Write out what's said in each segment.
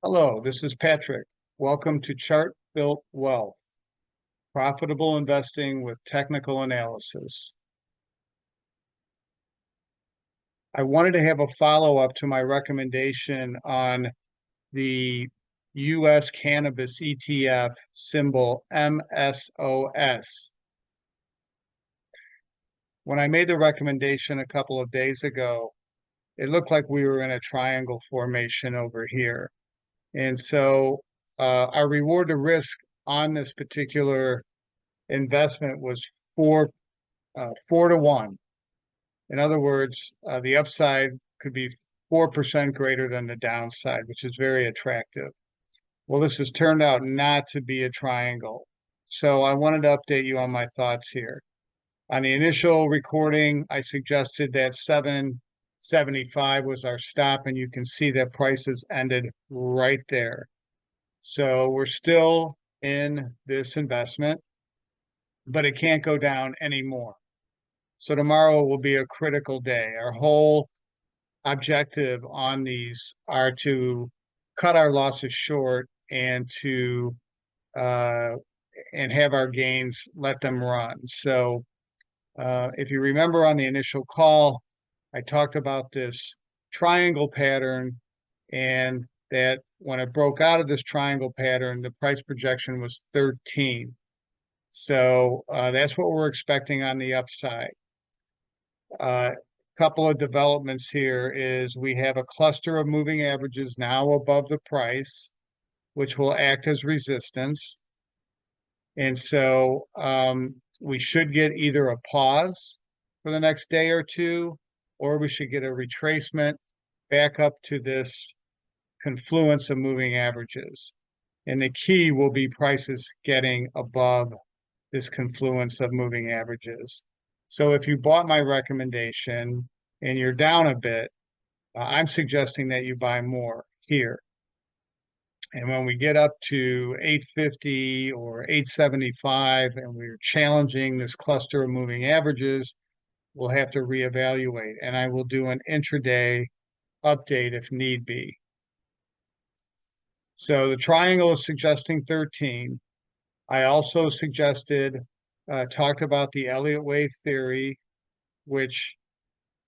Hello, this is Patrick. Welcome to Chart Built Wealth, profitable investing with technical analysis. I wanted to have a follow-up to my recommendation on the US Cannabis ETF symbol MSOS. When I made the recommendation a couple of days ago, it looked like we were in a triangle formation over here. And so our reward to risk on this particular investment was 4 to 1. In other words, the upside could be 4% greater than the downside, which is very attractive. Well, this has turned out not to be a triangle. So I wanted to update you on my thoughts here. On the initial recording, I suggested that 775 was our stop, and you can see that prices ended right there. So we're still in this investment, but it can't go down anymore. So tomorrow will be a critical day. Our whole objective on these are to cut our losses short and to and have our gains, let them run. So if you remember on the initial call, I talked about this triangle pattern, and that when it broke out of this triangle pattern, the price projection was 13. So that's what we're expecting on the upside. Couple of developments here is we have a cluster of moving averages now above the price, which will act as resistance. And so we should get either a pause for the next day or two, or we should get a retracement back up to this confluence of moving averages. And the key will be prices getting above this confluence of moving averages. So if you bought my recommendation and you're down a bit, I'm suggesting that you buy more here. And when we get up to 850 or 875 and we're challenging this cluster of moving averages, we'll have to reevaluate. And I will do an intraday update if need be. So the triangle is suggesting 13. I also talked about the Elliott wave theory, which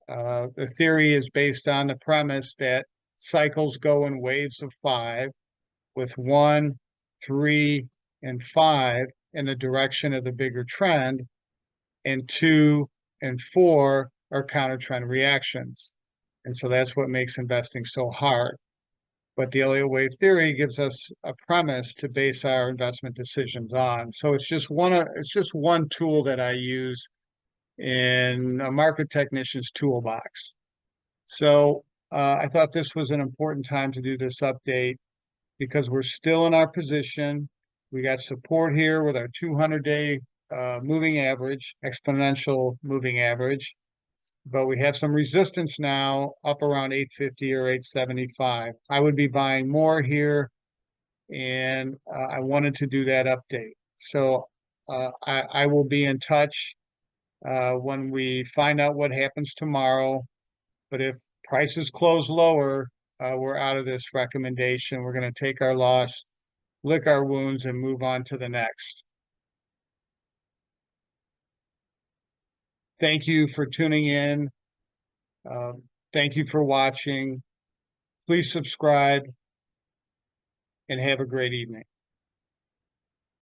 the theory is based on the premise that cycles go in waves of 5, with 1, 3, and 5 in the direction of the bigger trend, and 2 and 4 are counter trend reactions. And so that's what makes investing so hard. But the Elliott wave theory gives us a premise to base our investment decisions on. So it's just one tool that I use in a market technician's toolbox. So I thought this was an important time to do this update because we're still in our position. We got support here with our 200-day moving average, exponential moving average. But we have some resistance now up around 850 or 875. I would be buying more here, and I wanted to do that update. So I will be in touch when we find out what happens tomorrow. But if prices close lower, we're out of this recommendation. We're going to take our loss, lick our wounds, and move on to the next. Thank you for tuning in. Thank you for watching. Please subscribe and have a great evening.